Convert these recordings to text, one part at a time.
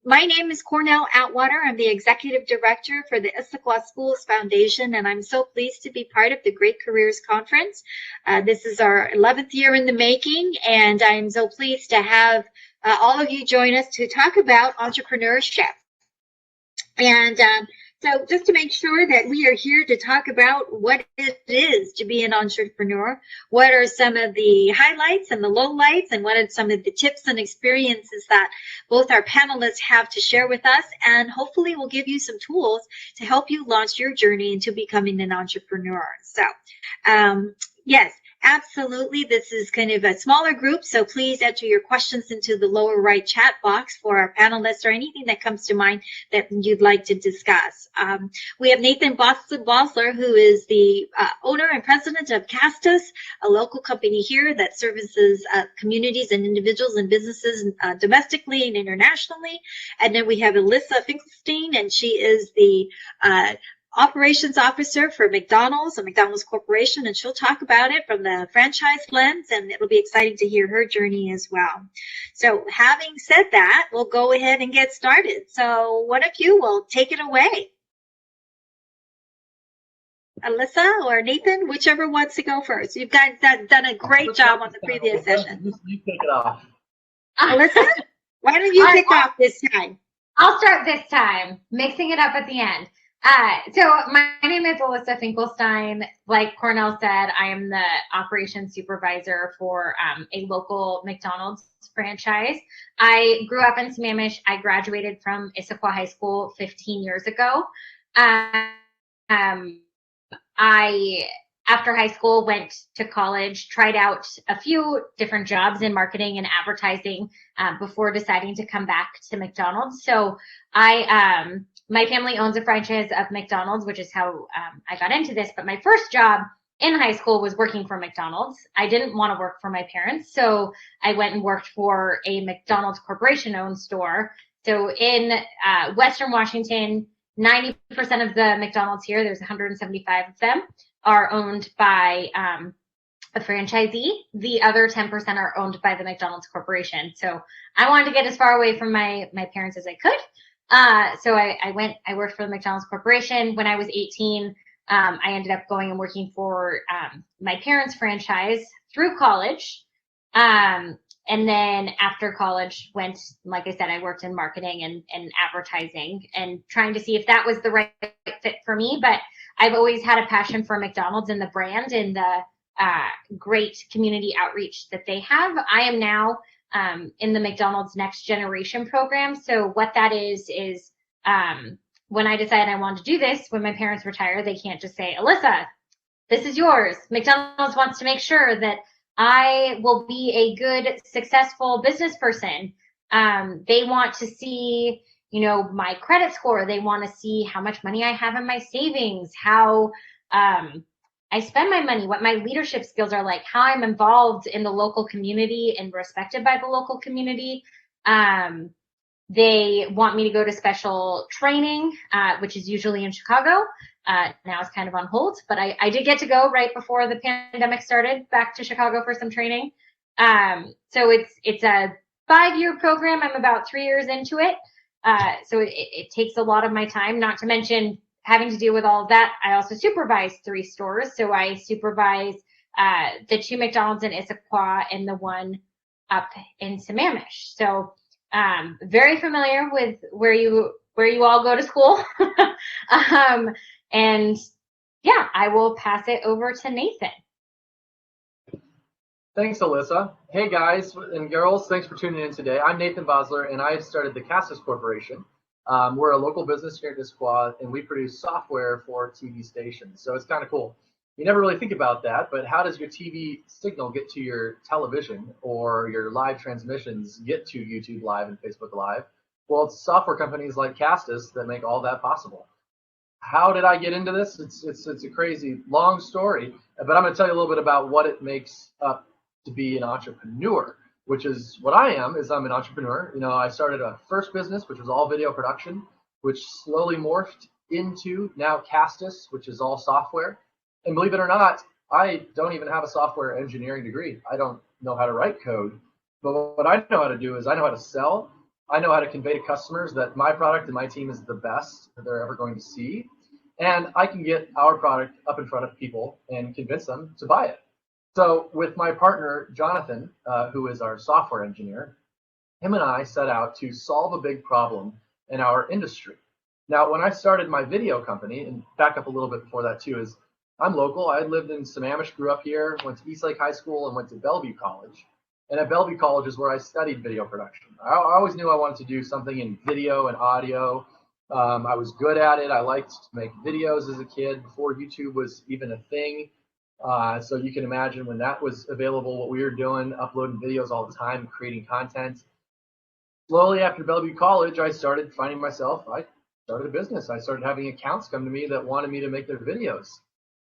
My name is Cornell Atwater. I'm the Executive Director for the Issaquah Schools Foundation, and I'm so pleased to be part of the Great Careers Conference. This is our 11th year in the making, and I'm so pleased to have all of you join us to talk about entrepreneurship. And so just to make sure that we are here to talk about what it is to be an entrepreneur, what are some of the highlights and the lowlights, and what are some of the tips and experiences that both our panelists have to share with us, and hopefully we'll give you some tools to help you launch your journey into becoming an entrepreneur. So yes, absolutely. This is kind of a smaller group, so please enter your questions into the lower right chat box for our panelists or anything that comes to mind that you'd like to discuss. We have Nathan Bosler, who is the owner and president of Castus, a local company here that services communities and individuals and businesses domestically and internationally. And then we have Alyssa Finkelstein, and she is the operations officer for McDonald's, a McDonald's corporation, and she'll talk about it from the franchise lens, and it'll be exciting to hear her journey as well. So having said that, we'll go ahead and get started. So one of you will take it away. Alyssa or Nathan, whichever wants to go first. You guys have done a great job on the previous session. You kick it off. Alyssa, why don't you kick off this time? I'll start this time, mixing it up at the end. So my name is Alyssa Finkelstein. Like Cornell said, I am the operations supervisor for a local McDonald's franchise. I grew up in Sammamish. I graduated from Issaquah High School 15 years ago. After high school, went to college, tried out a few different jobs in marketing and advertising before deciding to come back to McDonald's. So my family owns a franchise of McDonald's, which is how I got into this. But my first job in high school was working for McDonald's. I didn't want to work for my parents, so I went and worked for a McDonald's corporation-owned store. So in Western Washington, 90% of the McDonald's here, there's 175 of them, are owned by a franchisee. The other 10% are owned by the McDonald's corporation. So I wanted to get as far away from my parents as I could. So I worked for the McDonald's Corporation. When I was 18, I ended up going and working for my parents' franchise through college. And then after college went, like I said, I worked in marketing and advertising and trying to see if that was the right fit for me. But I've always had a passion for McDonald's and the brand and the great community outreach that they have. I am now in the McDonald's Next Generation program. So what that is when I decided I wanted to do this, when my parents retire, they can't just say, Alyssa, this is yours. McDonald's wants to make sure that I will be a good, successful business person. They want to see, my credit score. They want to see how much money I have in my savings, how I spend my money, what my leadership skills are like, how I'm involved in the local community and respected by the local community. They want me to go to special training, which is usually in Chicago. Now it's kind of on hold, but I did get to go right before the pandemic started back to Chicago for some training. So it's a 5-year program. I'm about 3 years into it. So it takes a lot of my time, not to mention having to deal with all of that. I also supervise 3 stores. So I supervise the 2 McDonald's in Issaquah and the one up in Sammamish. So very familiar with where you all go to school. And yeah, I will pass it over to Nathan. Thanks, Alyssa. Hey guys and girls, thanks for tuning in today. I'm Nathan Bosler, and I started the Castus Corporation. We're a local business here in Issaquah, and we produce software for TV stations. So it's kind of cool. You never really think about that, but how does your TV signal get to your television, or your live transmissions get to YouTube Live and Facebook Live? Well, it's software companies like Castus that make all that possible. How did I get into this? It's a crazy long story, but I'm going to tell you a little bit about what it makes up to be an entrepreneur, which is what I am. Is I'm an entrepreneur. I started a first business, which was all video production, which slowly morphed into now Castus, which is all software. And believe it or not, I don't even have a software engineering degree. I don't know how to write code, but what I know how to do is I know how to sell I know how to convey to customers that my product and my team is the best that they're ever going to see. And I can get our product up in front of people and convince them to buy it. So with my partner, Jonathan, who is our software engineer, him and I set out to solve a big problem in our industry. Now, when I started my video company, and back up a little bit before that too, is I'm local. I lived in Sammamish, grew up here, went to Eastlake High School, and went to Bellevue College. And at Bellevue College is where I studied video production. I always knew I wanted to do something in video and audio. I was good at it. I liked to make videos as a kid before YouTube was even a thing. So you can imagine when that was available, what we were doing, uploading videos all the time, creating content. Slowly after Bellevue College, I started finding myself, I started a business. I started having accounts come to me that wanted me to make their videos.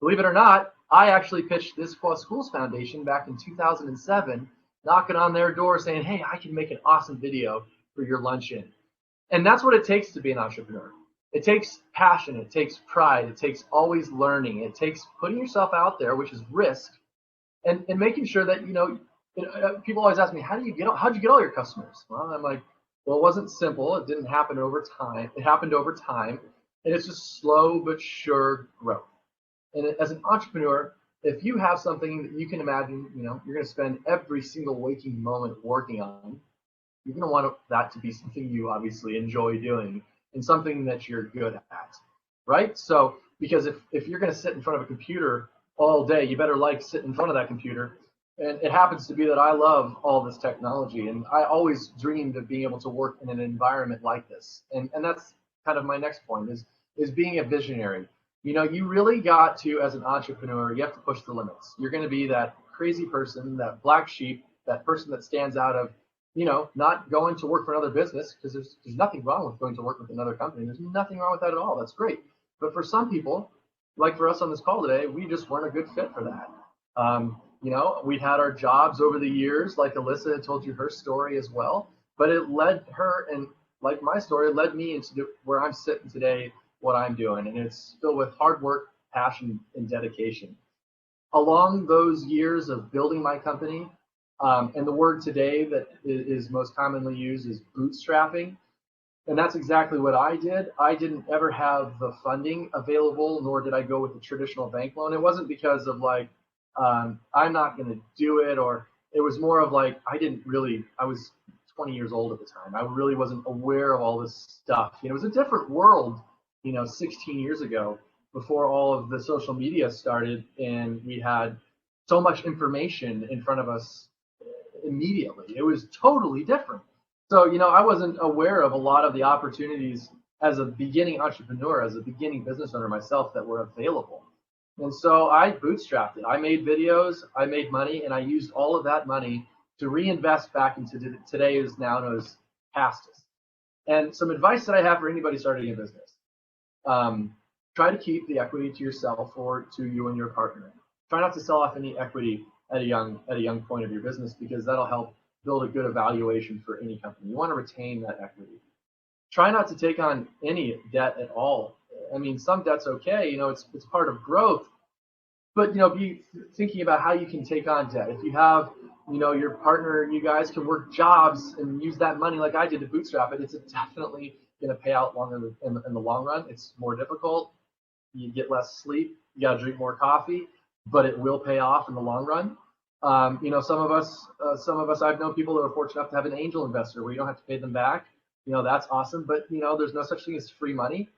Believe it or not, I actually pitched this Schools Foundation back in 2007, knocking on their door saying, hey, I can make an awesome video for your luncheon. And that's what it takes to be an entrepreneur. It takes passion, it takes pride, it takes always learning, it takes putting yourself out there, which is risk, and making sure that, people always ask me, how'd you get all your customers? Well, I'm like, well, it wasn't simple. It didn't happen over time. It happened over time, and it's just slow but sure growth. And as an entrepreneur, if you have something that you can imagine, you're going to spend every single waking moment working on, you're going to want that to be something you obviously enjoy doing and something that you're good at, right? So, because if you're going to sit in front of a computer all day, you better sit in front of that computer. And it happens to be that I love all this technology, and I always dreamed of being able to work in an environment like this. And that's kind of my next point is being a visionary. You really got to, as an entrepreneur, you have to push the limits. You're going to be that crazy person, that black sheep, that person that stands out of, not going to work for another business, because there's nothing wrong with going to work with another company. There's nothing wrong with that at all. That's great. But for some people, like for us on this call today, we just weren't a good fit for that. We'd had our jobs over the years, like Alyssa had told you her story as well, but it led her, and like my story, led me into where I'm sitting today, what I'm doing, and it's filled with hard work, passion, and dedication. Along those years of building my company, and the word today that is most commonly used is bootstrapping. And that's exactly what I did. I didn't ever have the funding available, nor did I go with the traditional bank loan. It wasn't because of I'm not going to do it, or it was more of I was 20 years old at the time. I really wasn't aware of all this stuff. It was a different world, 16 years ago, before all of the social media started, and we had so much information in front of us immediately. It was totally different. So, I wasn't aware of a lot of the opportunities as a beginning entrepreneur, as a beginning business owner myself, that were available. And so I bootstrapped it. I made videos, I made money, and I used all of that money to reinvest back into today is now known as Castus. And some advice that I have for anybody starting a business: try to keep the equity to yourself or to you and your partner. Try not to sell off any equity at a young point of your business, because that'll help build a good evaluation for any company. You want to retain that equity. Try not to take on any debt at all. I mean, some debt's okay, it's part of growth, but be thinking about how you can take on debt. If you have, your partner, you guys can work jobs and use that money like I did to bootstrap it. It's definitely going to pay out longer in the long run. It's more difficult. You get less sleep. You got to drink more coffee, but it will pay off in the long run. Some of us, I've known people that are fortunate enough to have an angel investor where you don't have to pay them back. That's awesome, but there's no such thing as free money.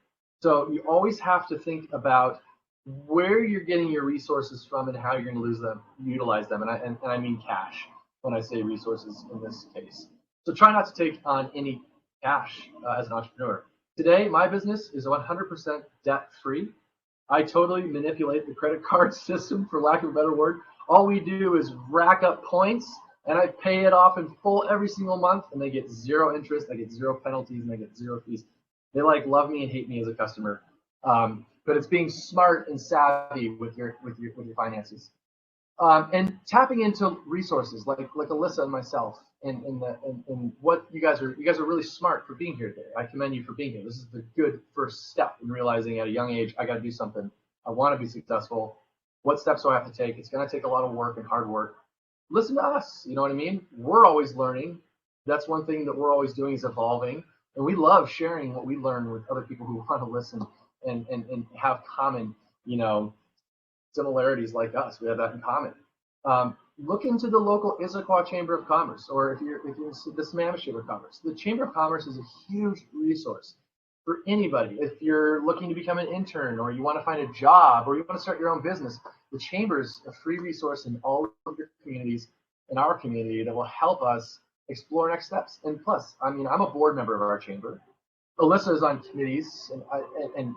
So you always have to think about where you're getting your resources from and how you're going to utilize them. And I mean cash when I say resources in this case. So try not to take on any cash as an entrepreneur. Today, my business is 100% debt free. I totally manipulate the credit card system, for lack of a better word. All we do is rack up points, and I pay it off in full every single month, and they get zero interest, I get zero penalties, and I get zero fees. They love me and hate me as a customer. But it's being smart and savvy with your finances, and tapping into resources like Alyssa and myself, and what you guys are really smart for being here today. I commend you for being here. This is the good first step in realizing at a young age, I got to do something. I want to be successful. What steps do I have to take? It's going to take a lot of work and hard work. Listen to us. You know what I mean? We're always learning. That's one thing that we're always doing is evolving. And we love sharing what we learn with other people who want to listen and have common, similarities like us. We have that in common. Look into the local Issaquah Chamber of Commerce, or if you're the Sammamish Chamber of Commerce. The Chamber of Commerce is a huge resource for anybody. If you're looking to become an intern, or you want to find a job, or you want to start your own business, the Chamber is a free resource in all of your communities, in our community, that will help us explore next steps. And plus, I'm a board member of our chamber. Alyssa is on committees and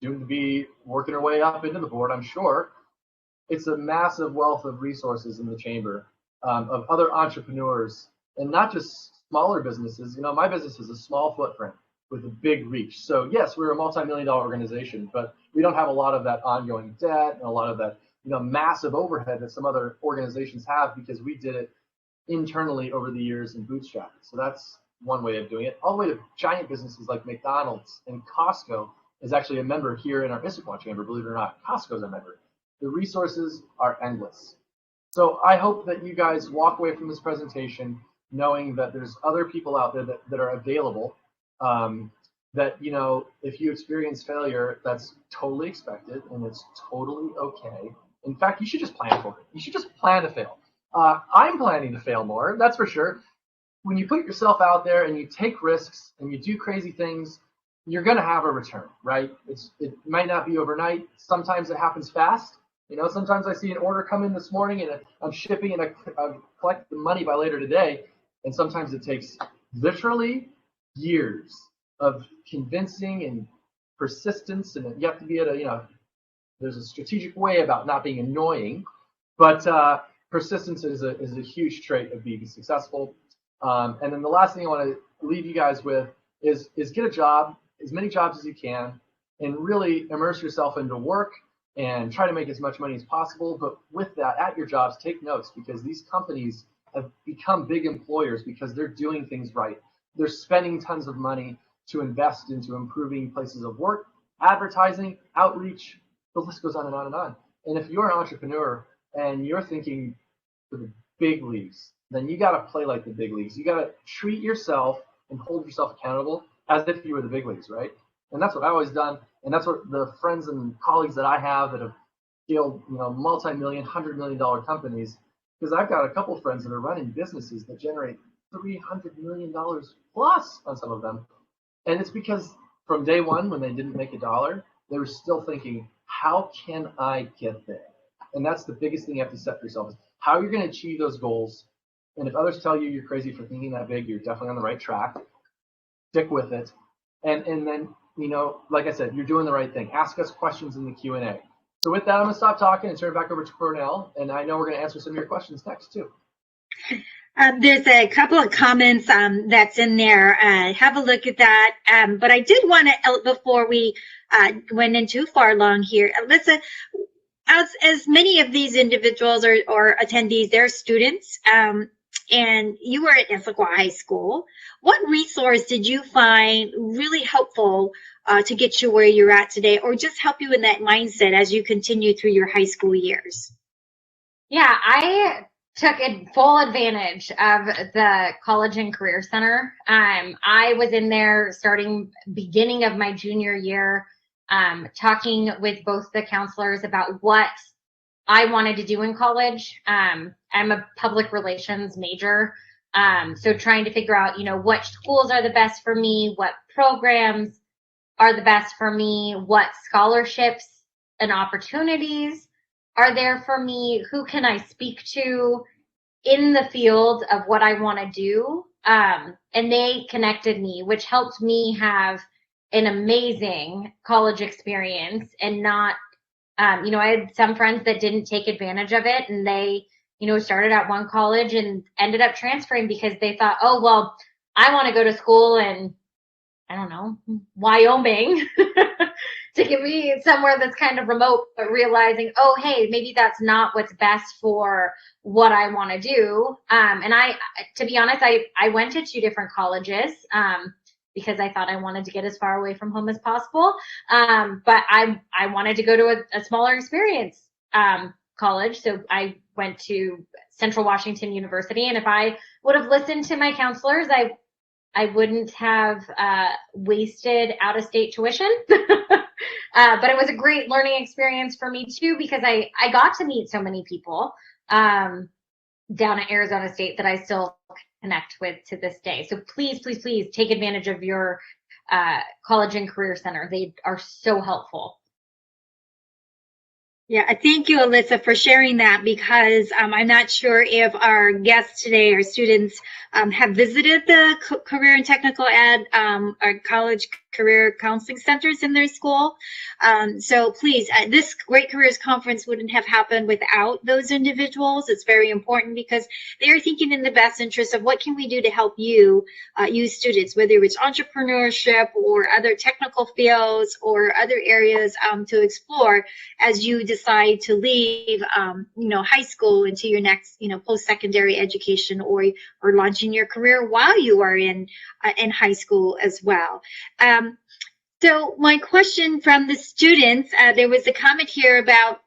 due to be working her way up into the board, I'm sure. It's a massive wealth of resources in the chamber, of other entrepreneurs, and not just smaller businesses. My business is a small footprint with a big reach. So yes, we're a multi-million-dollar organization, but we don't have a lot of that ongoing debt and a lot of that massive overhead that some other organizations have, because we did it internally over the years and bootstrap. So that's one way of doing it. All the way to giant businesses like McDonald's and Costco is actually a member here in our Issaquah chamber, believe it or not. Costco's a member. The resources are endless. So I hope that you guys walk away from this presentation knowing that there's other people out there that are available, that, if you experience failure, that's totally expected and it's totally okay. In fact, you should just plan for it. You should just plan to fail. I'm planning to fail more, that's for sure. When you put yourself out there and you take risks and you do crazy things, you're going to have a return, right? It might not be overnight. Sometimes it happens fast. Sometimes I see an order come in this morning and I'm shipping and I collect the money by later today. And sometimes it takes literally years of convincing and persistence. And you have to be there's a strategic way about not being annoying, but persistence is a huge trait of being successful. And then the last thing I want to leave you guys with is get a job, as many jobs as you can, and really immerse yourself into work and try to make as much money as possible. But with that, at your jobs, take notes, because these companies have become big employers because they're doing things right. They're spending tons of money to invest into improving places of work, advertising, outreach, the list goes on and on and on. And if you're an entrepreneur and you're thinking for the big leagues, then you got to play like the big leagues. You got to treat yourself and hold yourself accountable as if you were the big leagues, right? And that's what I've always done. And that's what the friends and colleagues that I have that have scaled, multi-million, $100 million companies, because I've got a couple of friends that are running businesses that generate $300 million plus on some of them. And it's because from day one, when they didn't make a dollar, they were still thinking, how can I get there? And that's the biggest thing you have to set for yourself, is how you're going to achieve those goals. And if others tell you you're crazy for thinking that big, you're definitely on the right track. Stick with it. And then, like I said, you're doing the right thing. Ask us questions in the Q&A. So with that, I'm going to stop talking and turn it back over to Cornell. And I know we're going to answer some of your questions next, too. There's a couple of comments that's in there. Have a look at that. But I did want to, before we went in too far along here, Alyssa, as many of these individuals or attendees, they're students, and you were at Issaquah High School. What resource did you find really helpful to get you where you're at today, or just help you in that mindset as you continue through your high school years? Yeah, I took full advantage of the College and Career Center. I was in there beginning of my junior year, talking with both the counselors about what I wanted to do in college. I'm a public relations major, so trying to figure out, what schools are the best for me, what programs are the best for me, what scholarships and opportunities are there for me, who can I speak to in the field of what I want to do. And they connected me, which helped me have an amazing college experience and not, I had some friends that didn't take advantage of it, and they, started at one college and ended up transferring because they thought, oh, well, I want to go to school in, I don't know, Wyoming to get me somewhere that's kind of remote, but realizing, oh, hey, maybe that's not what's best for what I want to do. And to be honest, I went to 2 different colleges, because I thought I wanted to get as far away from home as possible. But I wanted to go to a smaller experience college. So I went to Central Washington University. And if I would have listened to my counselors, I wouldn't have wasted out-of-state tuition. But it was a great learning experience for me too, because I got to meet so many people down at Arizona State that I still connect with to this day. So please, please, please take advantage of your college and career center. They are so helpful. Yeah, thank you, Alyssa, for sharing that, because I'm not sure if our guests today, our students, have visited the career and technical ed or college career counseling centers in their school. So please, this Great Careers Conference wouldn't have happened without those individuals. It's very important because they are thinking in the best interest of what can we do to help you, you students, whether it's entrepreneurship or other technical fields or other areas to explore as you decide to leave, high school into your next, post-secondary education, or launching your career while you are in high school as well. So my question from the students, there was a comment here about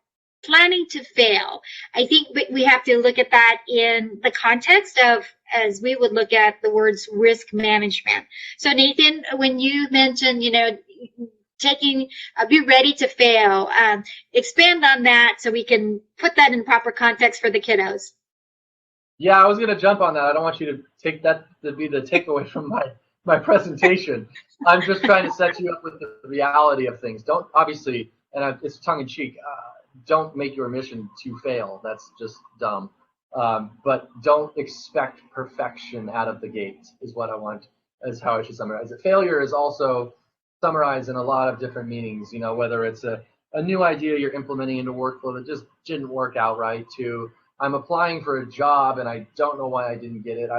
planning to fail. I think we have to look at that in the context of, as we would look at the words risk management. So Nathan, when you mentioned, be ready to fail, expand on that so we can put that in proper context for the kiddos. Yeah, I was going to jump on that. I don't want you to take that to be the takeaway from my presentation. I'm just trying to set you up with the reality of things. Don't, obviously, and it's tongue in cheek, don't make your mission to fail. That's just dumb. But don't expect perfection out of the gate is what I want, is how I should summarize it. Failure is also summarized in a lot of different meanings, whether it's a new idea you're implementing into workflow that just didn't work out right, to I'm applying for a job and I don't know why I didn't get it.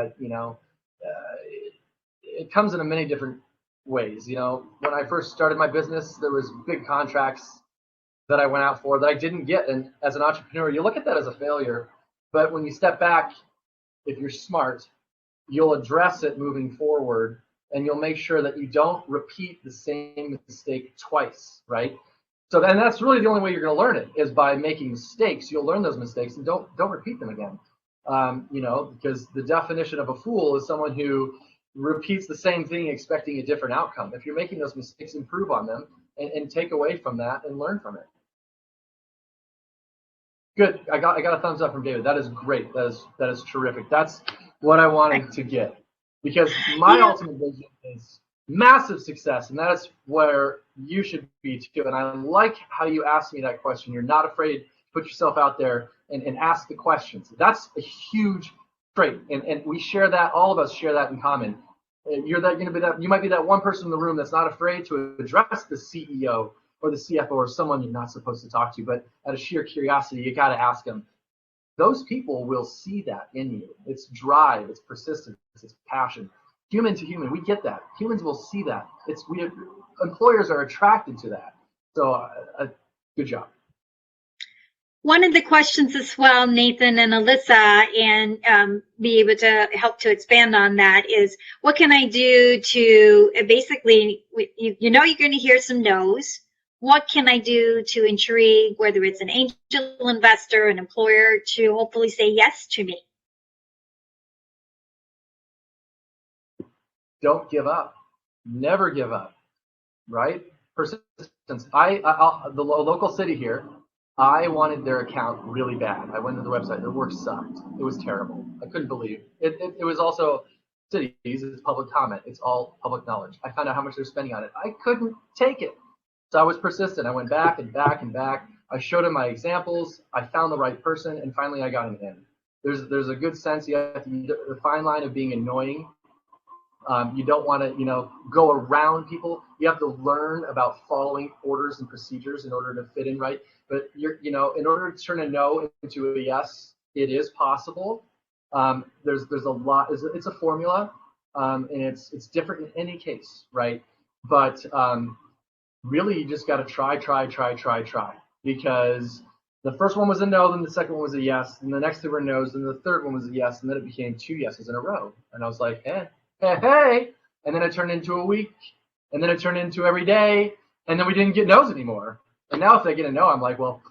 It comes in many different ways. When I first started my business, there was big contracts that I went out for that I didn't get. And as an entrepreneur, you look at that as a failure. But when you step back, if you're smart, you'll address it moving forward, and you'll make sure that you don't repeat the same mistake twice, right? So then that's really the only way you're going to learn it, is by making mistakes. You'll learn those mistakes and don't repeat them again. Because the definition of a fool is someone who repeats the same thing expecting a different outcome. If you're making those mistakes, improve on them and take away from that and learn from it. Good. I got a thumbs up from David. That is great. That is terrific. That's what I wanted to get, because my ultimate vision is massive success, and that's where you should be too. And I like how you asked me that question. You're not afraid to put yourself out there and ask the questions. That's a huge trait, and we share that. All of us share that in common. You might be that one person in the room that's not afraid to address the CEO or the CFO or someone you're not supposed to talk to, but out of sheer curiosity, you got to ask them. Those people will see that in you. It's drive, it's persistence, it's passion. Human to human, we get that. Humans will see that. Employers are attracted to that. So, good job. One of the questions as well, Nathan and Alyssa, and be able to help to expand on that, is what can I do to basically, you're going to hear some no's. What can I do to intrigue, whether it's an angel investor, an employer, to hopefully say yes to me? Don't give up. Never give up, right? Persistence. The local city here, I wanted their account really bad. I went to the website. Their work sucked. It was terrible. I couldn't believe it. It was also cities. It's public comment. It's all public knowledge. I found out how much they're spending on it. I couldn't take it. So I was persistent. I went back and back and back. I showed him my examples. I found the right person, and finally I got him in. There's a good sense. You have to, the fine line of being annoying. You don't want to, go around people. You have to learn about following orders and procedures in order to fit in right. But in order to turn a no into a yes, it is possible. There's a lot. It's a formula, and it's different in any case, right? But really, you just got to try. Because the first one was a no, then the second one was a yes, and the next two were no's, and the third one was a yes, and then it became 2 yeses in a row. And I was like, hey. And then it turned into a week, and then it turned into every day, and then we didn't get no's anymore. And now if they get a no, I'm like, well,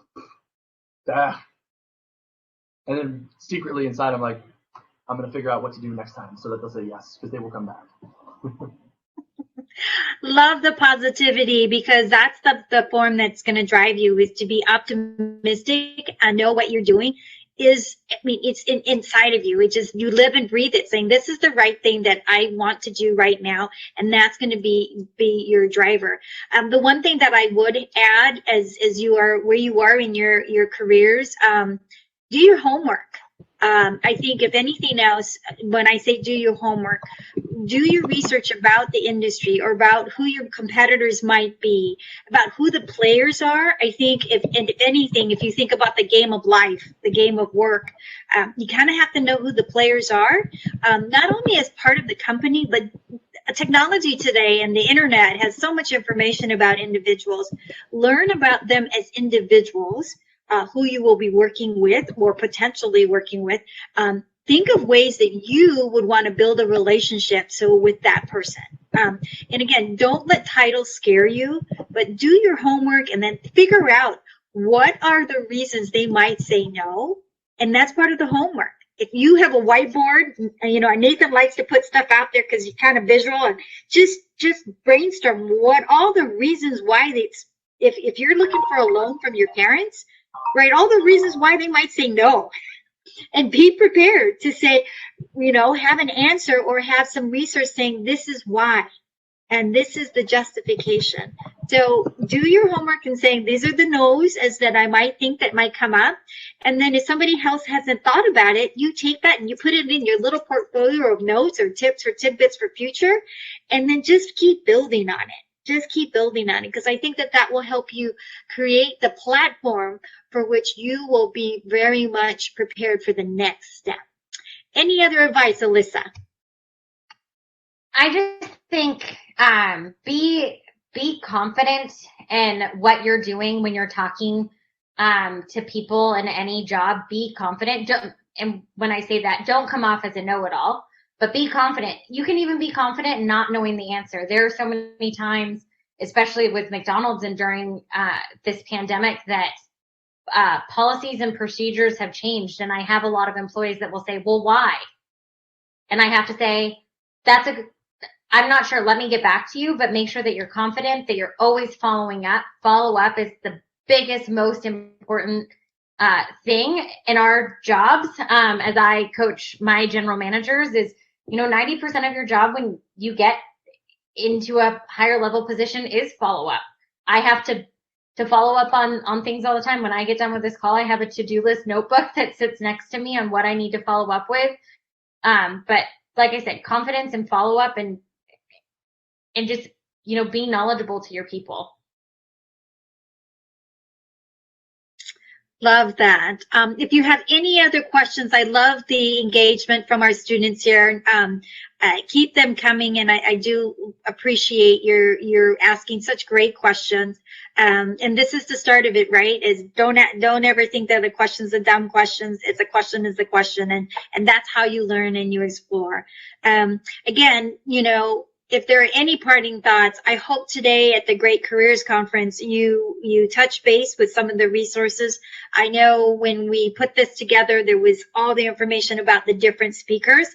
And then secretly inside, I'm like, I'm going to figure out what to do next time so that they'll say yes, because they will come back. Love the positivity, because that's the form that's going to drive you, is to be optimistic and know what you're doing is, I mean, it's inside of you. It just, you live and breathe it, saying this is the right thing that I want to do right now. And that's going to be your driver. The one thing that I would add as you are where you are in your careers, do your homework. I think if anything else, when I say do your homework, do your research about the industry or about who your competitors might be, about who the players are. I think if anything, if you think about the game of life, the game of work, you kind of have to know who the players are, not only as part of the company, but technology today and the internet has so much information about individuals. Learn about them as individuals. Who you will be working with or potentially working with. Think of ways that you would want to build a relationship with that person. And again, don't let titles scare you, but do your homework and then figure out what are the reasons they might say no. And that's part of the homework. If you have a whiteboard, Nathan likes to put stuff out there because he's kind of visual, and just brainstorm what all the reasons why if you're looking for a loan from your parents, write all the reasons why they might say no, and be prepared to say, have an answer or have some research saying this is why, and this is the justification. So do your homework and saying these are the no's as that I might think that might come up. And then if somebody else hasn't thought about it, you take that and you put it in your little portfolio of notes or tips or tidbits for future, and then just keep building on it. Just keep building on it, because I think that will help you create the platform for which you will be very much prepared for the next step. Any other advice, Alyssa? I just think be confident in what you're doing when you're talking to people in any job. Be confident. And when I say that, don't come off as a know-it-all. But be confident. You can even be confident in not knowing the answer. There are so many times, especially with McDonald's and during this pandemic, that policies and procedures have changed. And I have a lot of employees that will say, well, why? And I have to say, I'm not sure. Let me get back to you, but make sure that you're confident, that you're always following up. Follow up is the biggest, most important thing in our jobs. As I coach my general managers, is 90% of your job when you get into a higher level position is follow up. I have to follow up on things all the time. When I get done with this call, I have a to-do list notebook that sits next to me on what I need to follow up with. But like I said, confidence and follow up and just be knowledgeable to your people. Love that. If you have any other questions, I love the engagement from our students here. Keep them coming, and I do appreciate your asking such great questions. And this is the start of it, right? Is don't ever think that the questions are dumb questions. It's a question is a question, and that's how you learn and you explore. Again, if there are any parting thoughts, I hope today at the Great Careers Conference you touch base with some of the resources. I know when we put this together, there was all the information about the different speakers.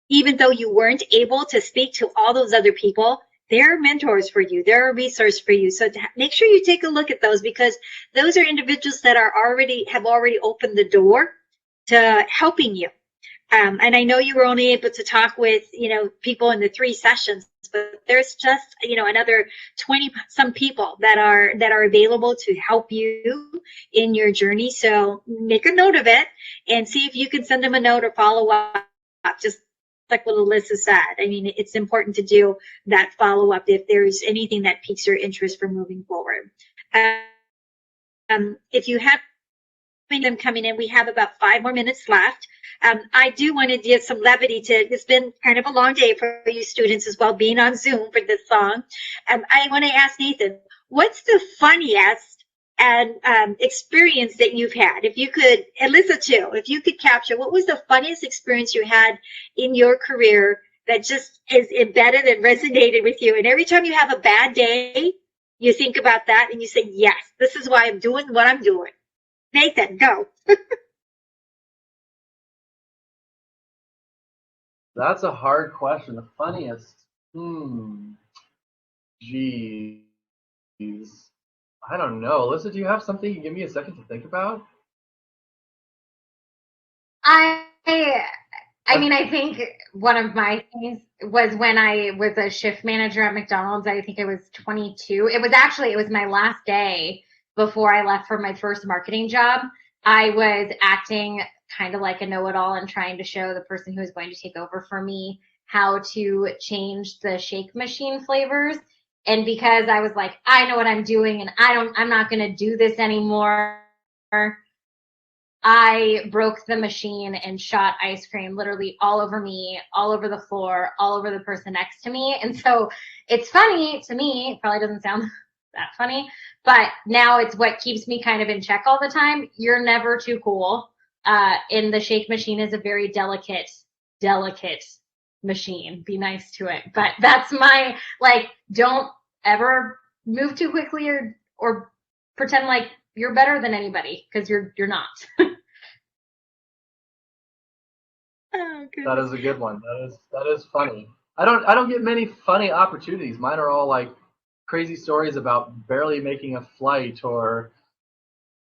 Even though you weren't able to speak to all those other people, they're mentors for you. They're a resource for you. So make sure you take a look at those, because those are individuals that have already opened the door to helping you. And I know you were only able to talk with, people in the 3 sessions, but there's just, another 20 some people that are available to help you in your journey. So make a note of it and see if you can send them a note or follow up, just like what Alyssa said. I mean, it's important to do that follow up if there's anything that piques your interest for moving forward. If you have them coming in, we have about 5 more minutes left. I do want to give some levity to, it's been kind of a long day for you students as well, being on Zoom for this song. I want to ask Nathan, what's the funniest and experience that you've had? If you could, Alyssa too, if you could capture, what was the funniest experience you had in your career that just is embedded and resonated with you? And every time you have a bad day, you think about that and you say, yes, this is why I'm doing what I'm doing. Nathan, go. That's a hard question. The funniest. Geez. I don't know. Alyssa, do you have something? You give me a second to think about? I I mean, I think one of my things was when I was a shift manager at McDonald's. I think I was 22. It was my last day before I left for my first marketing job. I was acting kind of like a know-it-all and trying to show the person who was going to take over for me how to change the shake machine flavors. And because I was like, I know what I'm doing and I'm not going to do this anymore. I broke the machine and shot ice cream literally all over me, all over the floor, all over the person next to me. And so it's funny to me, it probably doesn't sound that funny, but now it's what keeps me kind of in check all the time. You're never too cool. And the shake machine is a very delicate machine. Be nice to it. But that's my, like, don't ever move too quickly or pretend like you're better than anybody, because you're not. Oh, That is a good one. That is funny. I don't get many funny opportunities. Mine are all like crazy stories about barely making a flight or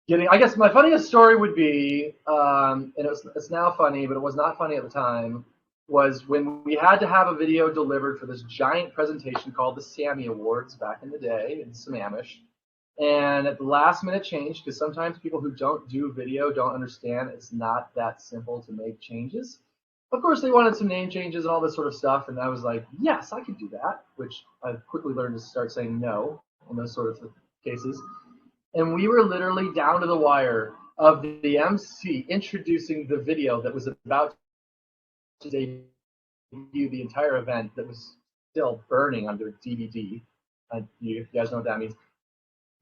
getting. I guess my funniest story would be, and it's now funny, but it was not funny at the time. Was when we had to have a video delivered for this giant presentation called the Sammy Awards back in the day in Sammamish. And at the last minute change, because sometimes people who don't do video don't understand it's not that simple to make changes. Of course, they wanted some name changes and all this sort of stuff, and I was like, yes, I could do that, which I quickly learned to start saying no in those sort of cases. And we were literally down to the wire of the MC introducing the video that was about to debut the entire event that was still burning under DVD. You guys know what that means.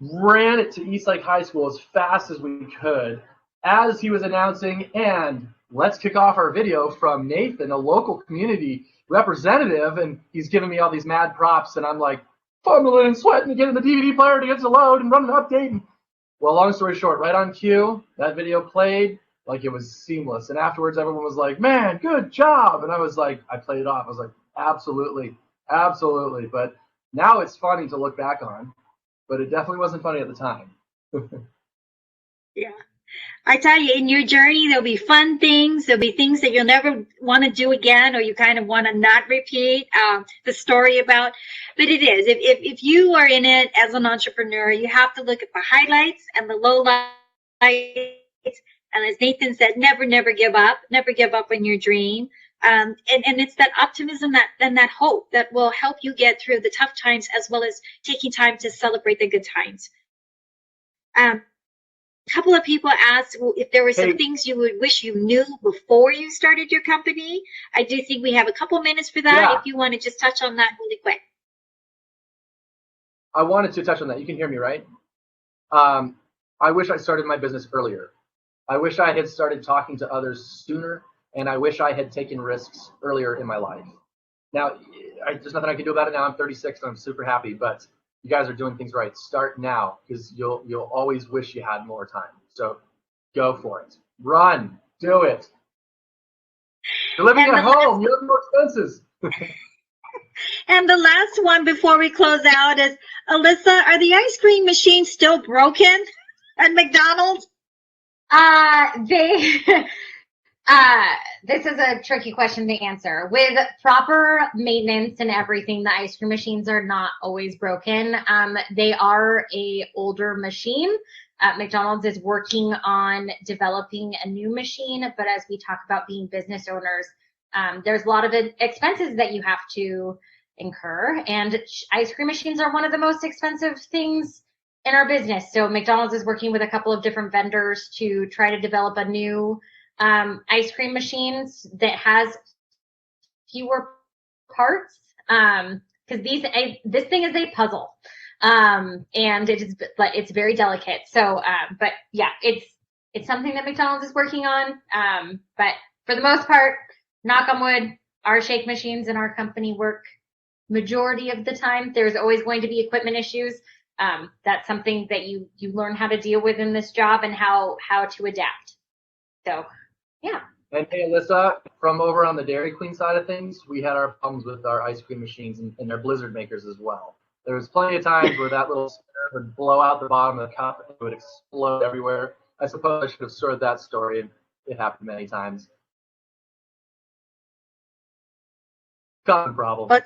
Ran it to Eastlake High School as fast as we could as he was announcing, and let's kick off our video from Nathan, a local community representative, and he's giving me all these mad props, and I'm like fumbling and sweating to get in the DVD player to get to load and run an update. And, well, long story short, right on cue, that video played like it was seamless, and afterwards everyone was like, man, good job, and I was like, I played it off. I was like, absolutely, absolutely, but now it's funny to look back on. But it definitely wasn't funny at the time. yeah. I tell you, in your journey, there'll be fun things. There'll be things that you'll never want to do again, or you kind of want to not repeat the story about. But it is. If you are in it as an entrepreneur, you have to look at the highlights and the lowlights. And as Nathan said, never give up. Never give up on your dream. And it's that optimism and that hope that will help you get through the tough times, as well as taking time to celebrate the good times. A couple of people asked if there were some things you would wish you knew before you started your company. I do think we have a couple minutes for that. Yeah. If you want to just touch on that really quick. I wanted to touch on that. You can hear me, right? I wish I started my business earlier. I wish I had started talking to others sooner. And I wish I had taken risks earlier in my life. Now, there's nothing I can do about it now. I'm 36 and I'm super happy, but you guys are doing things right. Start now, because you'll always wish you had more time. So go for it. Run. Do it. You're living at home. You have no expenses. And the last one before we close out is, Alyssa, are the ice cream machines still broken at McDonald's? This is a tricky question to answer. With proper maintenance and everything, the ice cream machines are not always broken. They are a older machine. McDonald's is working on developing a new machine, but as we talk about being business owners, there's a lot of expenses that you have to incur, and ice cream machines are one of the most expensive things in our business. So McDonald's is working with a couple of different vendors to try to develop a new ice cream machines that has fewer parts, because this thing is a puzzle, and it's very delicate. So, but yeah, it's something that McDonald's is working on. But for the most part, knock on wood, our shake machines in our company work majority of the time. There's always going to be equipment issues. That's something that you learn how to deal with in this job and how to adapt. So. Yeah. And hey, Alyssa, from over on the Dairy Queen side of things, we had our problems with our ice cream machines and their blizzard makers as well. There was plenty of times where that little spinner would blow out the bottom of the cup and it would explode everywhere. I suppose I should have stored that story. It happened many times. Common problem. But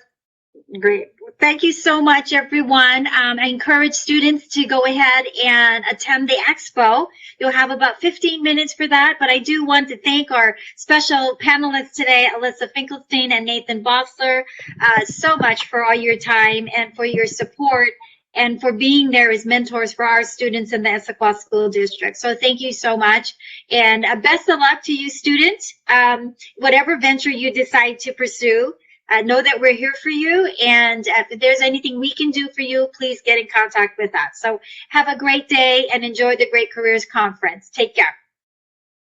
great. Thank you so much, everyone. I encourage students to go ahead and attend the expo. You'll have about 15 minutes for that, but I do want to thank our special panelists today, Alyssa Finkelstein and Nathan Bossler, so much for all your time and for your support and for being there as mentors for our students in the Issaquah School District. So thank you so much. And best of luck to you, students. Whatever venture you decide to pursue, know that we're here for you. And if there's anything we can do for you, please get in contact with us. So have a great day and enjoy the Great Careers Conference. Take care.